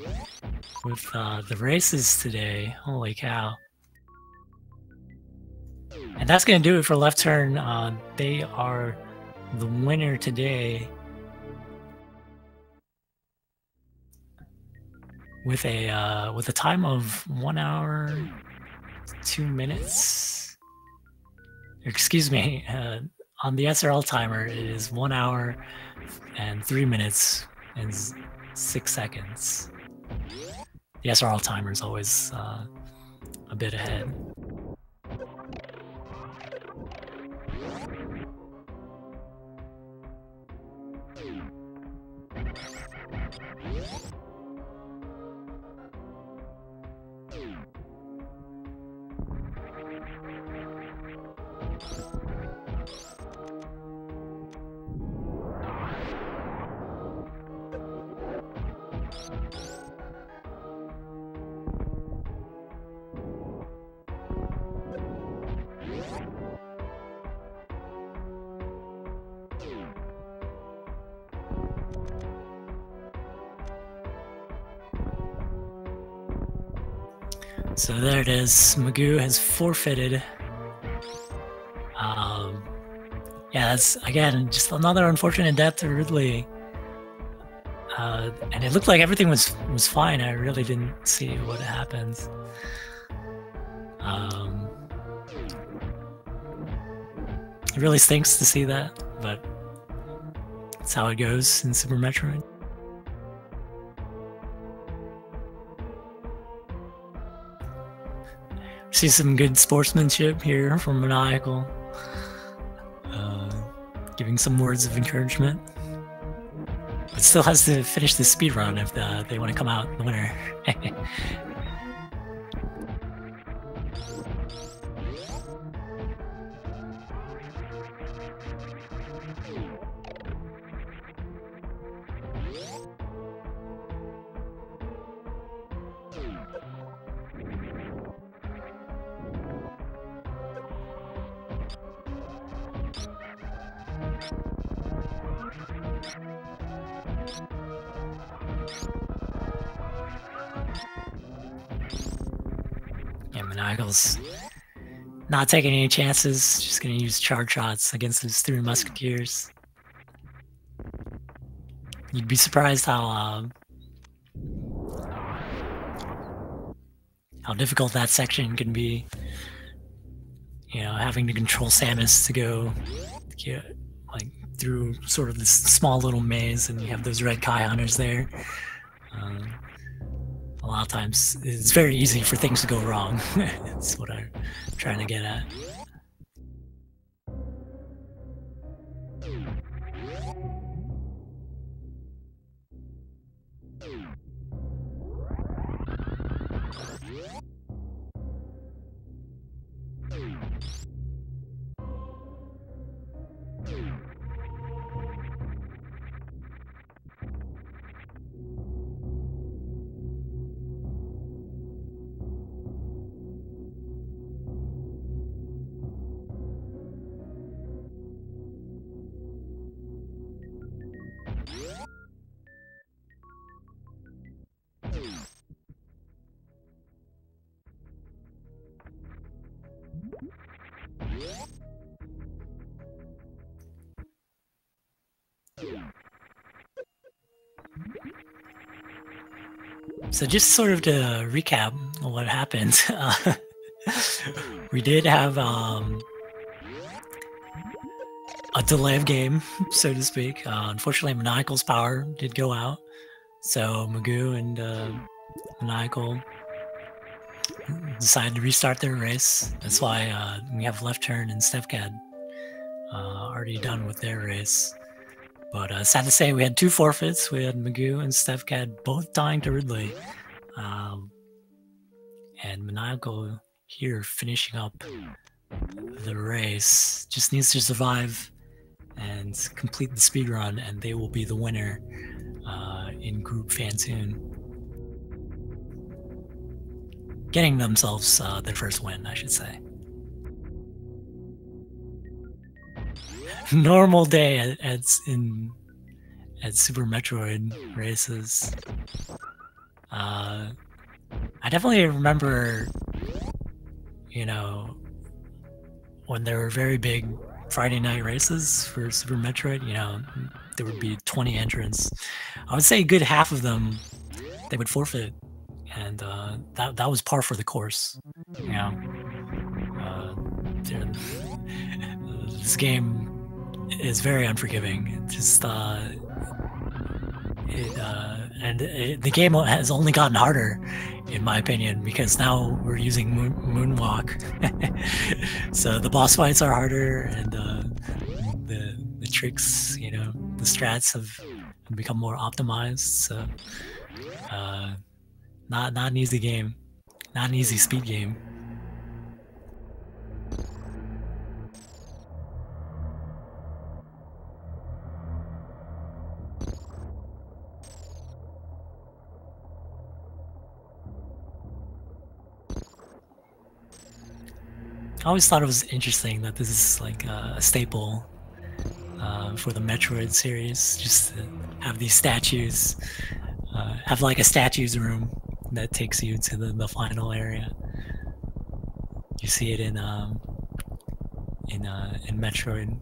[SPEAKER 1] with the races today. Holy cow. And that's going to do it for LeftTurn. They are the winner today with a time of 1 hour, 2 minutes. Excuse me, on the SRL timer, it is 1 hour and 3 minutes and 6 seconds. The SRL timer is always a bit ahead. So there it is. Maisgueuh has forfeited. Yeah, that's again just another unfortunate death to Ridley. And it looked like everything was fine. I really didn't see what happened. It really stinks to see that, but that's how it goes in Super Metroid. See some good sportsmanship here from Maniacal, giving some words of encouragement, but still has to finish the speed run if they want to come out the winner. Maniacal's not taking any chances, just gonna use charge shots against his 3 musketeers. You'd be surprised how difficult that section can be. You know, having to control Samus to go like through sort of this small little maze, and you have those red Kai hunters there. A lot of times it's very easy for things to go wrong. That's what I'm trying to get at. So just sort of to recap what happened, we did have a delay of game, so to speak. Unfortunately, Maniacal's power did go out, so Maisgueuh and Maniacal decided to restart their race. That's why we have LeftTurn and Stefcad already done with their race. But sad to say, we had 2 forfeits. We had Maisgueuh and Stefcad both dying to Ridley. And Maniacal here finishing up the race. Just needs to survive and complete the speed run, and they will be the winner in Group Fantoon. Getting themselves their first win, I should say. Normal day at Super Metroid races. I definitely remember, you know, when there were very big Friday night races for Super Metroid, you know, there would be 20 entrants. I would say a good half of them, they would forfeit. And that was par for the course, you know. This game is very unforgiving. It just the game has only gotten harder, in my opinion, because now we're using Moonwalk. So the boss fights are harder, and the tricks, you know, the strats have become more optimized. So not an easy game, not an easy speed game. I always thought it was interesting that this is like a staple for the Metroid series, just to have these statues, have like a statues room that takes you to the final area. You see it in Metroid,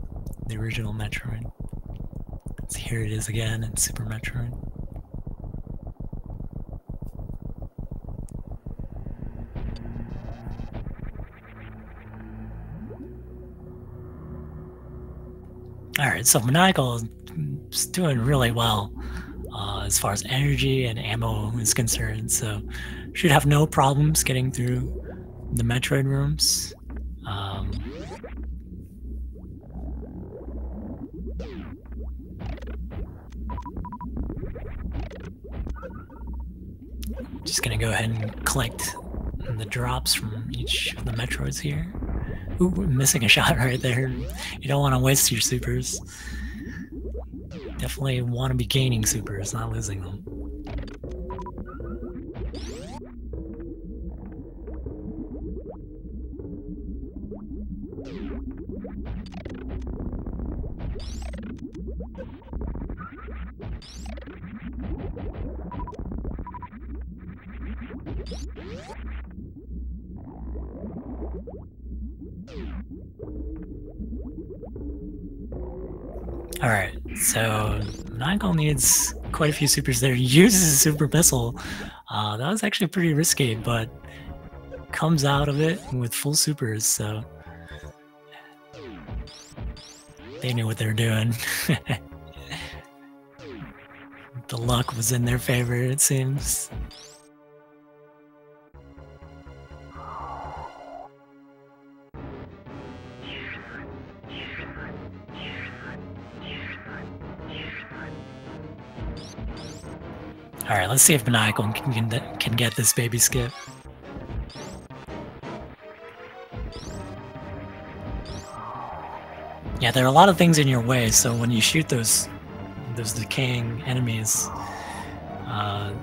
[SPEAKER 1] the original Metroid. So here it is again in Super Metroid. Alright, so Maniacal is doing really well as far as energy and ammo is concerned, so should have no problems getting through the Metroid rooms. Just gonna go ahead and collect the drops from each of the Metroids here. Ooh, missing a shot right there. You don't want to waste your supers. Definitely want to be gaining supers, not losing them. Alright, so Maniacal needs quite a few supers there. He uses a super missile. That was actually pretty risky, but comes out of it with full supers, so they knew what they were doing. The luck was in their favor, it seems. Alright, let's see if Maniacal can get this baby skip. Yeah, there are a lot of things in your way, so when you shoot those decaying enemies,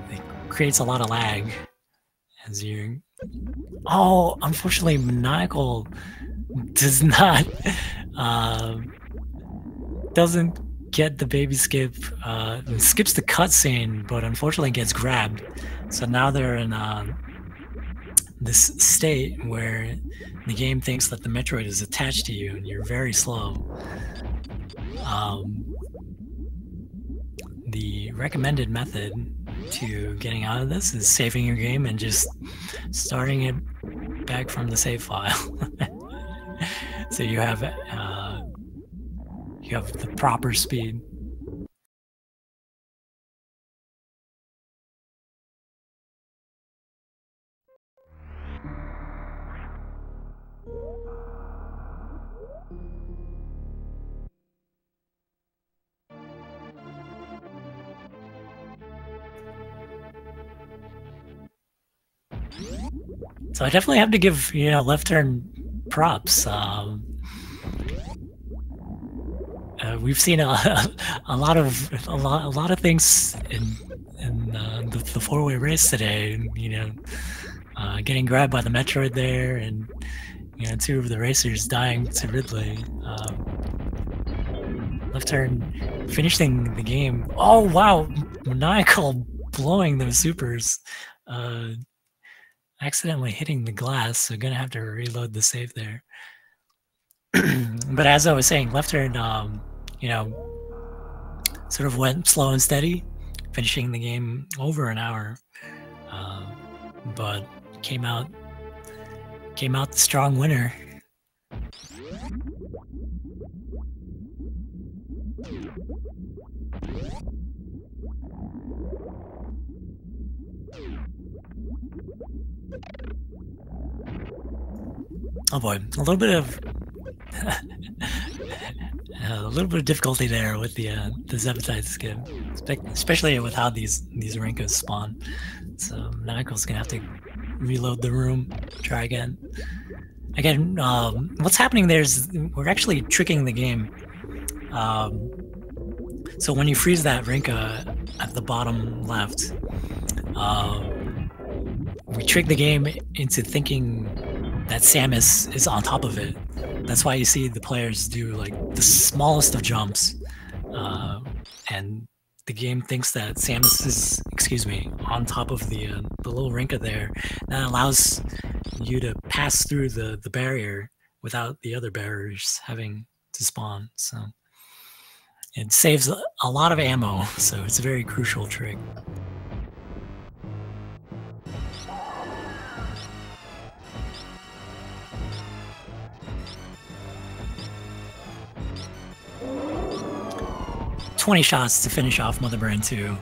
[SPEAKER 1] it creates a lot of lag as you... Oh, unfortunately, Maniacal does not... doesn't get the baby skip, skips the cutscene, but unfortunately gets grabbed. So now they're in this state where the game thinks that the Metroid is attached to you and you're very slow. The recommended method to getting out of this is saving your game and just starting it back from the save file. So you have the proper speed. So I definitely have to give, you know, LeftTurn props. We've seen a lot of things in the four-way race today. And, you know, getting grabbed by the Metroid there, and you know, 2 of the racers dying to Ridley. LeftTurn finishing the game. Oh wow, Maniacal blowing those supers. Accidentally hitting the glass, so gonna have to reload the save there. But as I was saying, LeftTurn, you know, sort of went slow and steady, finishing the game over an hour, but came out the strong winner. Oh boy, a little bit of difficulty there with the Stefcad skip, especially with how these Rinkos spawn. So Maniacal's gonna have to reload the room, try again. Again, what's happening there is we're actually tricking the game. So when you freeze that Rinka at the bottom left, we trick the game into thinking that Samus is on top of it. That's why you see the players do like the smallest of jumps, and the game thinks that Samus is, on top of the little Rinka there. That allows you to pass through the barrier without the other barriers having to spawn. So it saves a lot of ammo, so it's a very crucial trick. $20 shots to finish off Mother Brain 2.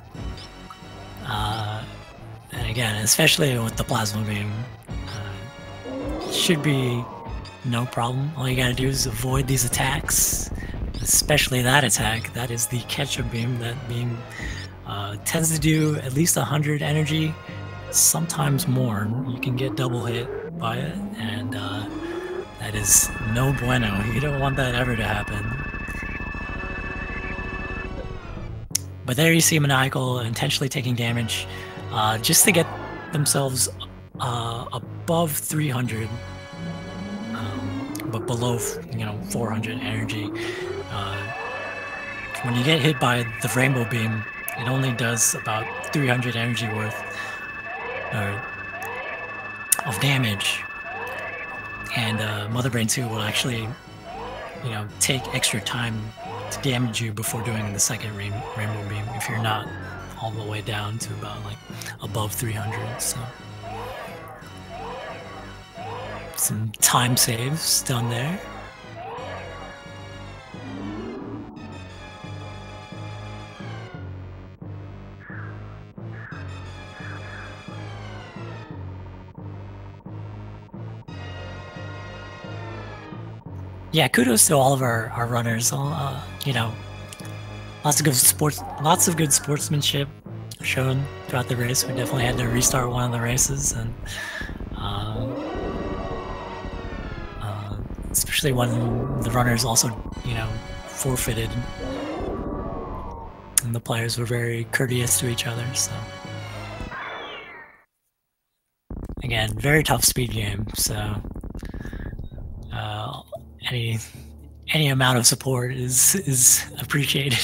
[SPEAKER 1] And again, especially with the plasma beam, should be no problem. All you gotta do is avoid these attacks, especially that attack. That is the ketchup beam. That beam tends to do at least 100 energy, sometimes more. You can get double hit by it, and that is no bueno. You don't want that ever to happen. But there you see Maniacal intentionally taking damage just to get themselves above 300, but below 400 energy. When you get hit by the rainbow beam, it only does about 300 energy worth of damage. And Mother Brain 2 will actually, you know, take extra time to damage you before doing the second Rainbow Beam if you're not all the way down to about like above 300. So some time saves done there. Yeah, kudos to all of our runners. You know, lots of good sportsmanship shown throughout the race. We definitely had to restart one of the races, and especially when the runners also, you know, forfeited, and the players were very courteous to each other. So again, very tough speed game. So any amount of support is appreciated.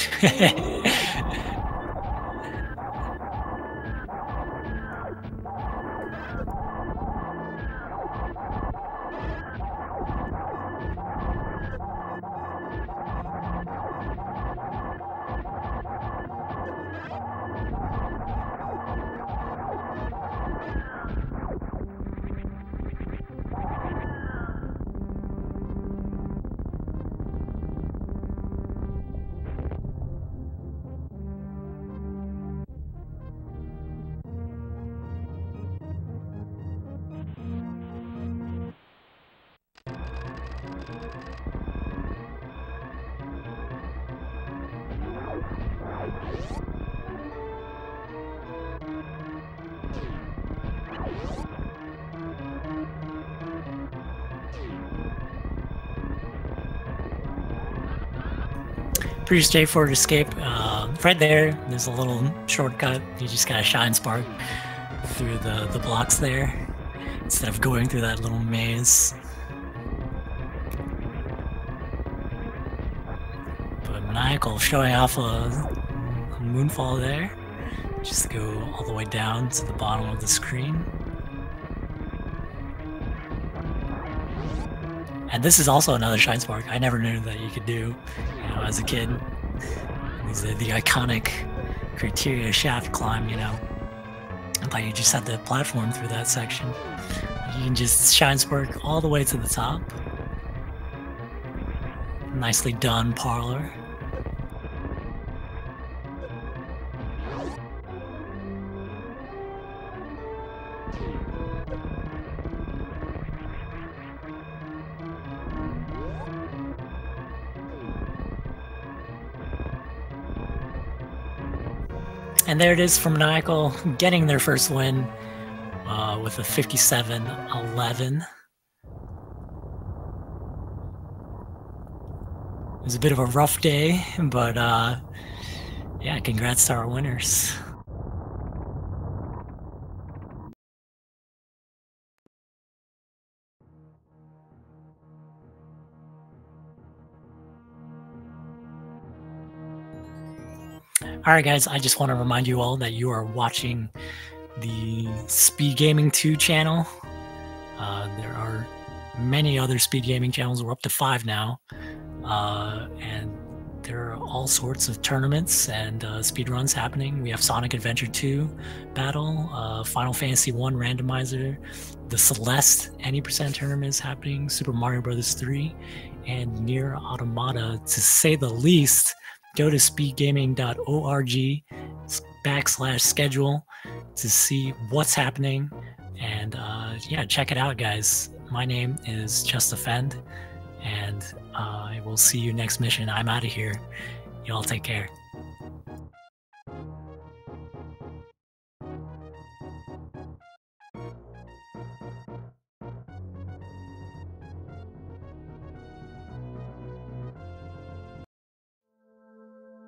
[SPEAKER 1] Pretty straightforward escape. Right there's a little shortcut. You just gotta shine spark through the blocks there instead of going through that little maze. But Maniacal showing off a moonfall there. Just go all the way down to the bottom of the screen. And this is also another shine spark I never knew that you could do, you know, as a kid. These are the iconic criteria shaft climb, you know. I thought you just had to platform through that section. You can just shine spark all the way to the top. Nicely done, Parlor. And there it is from Maniacal, getting their first win with a 57-11. It was a bit of a rough day, but yeah, congrats to our winners. Alright guys, I just want to remind you all that you are watching the Speed Gaming 2 channel. There are many other speed gaming channels. We're up to 5 now. And there are all sorts of tournaments and speed runs happening. We have Sonic Adventure 2 Battle, Final Fantasy 1 Randomizer, the Celeste Any Percent tournament is happening, Super Mario Bros. 3, and Nier Automata, to say the least. Go to speedgaming.org/schedule to see what's happening. And yeah, check it out, guys. My name is Just Defend, and I will see you next mission. I'm out of here. You all take care.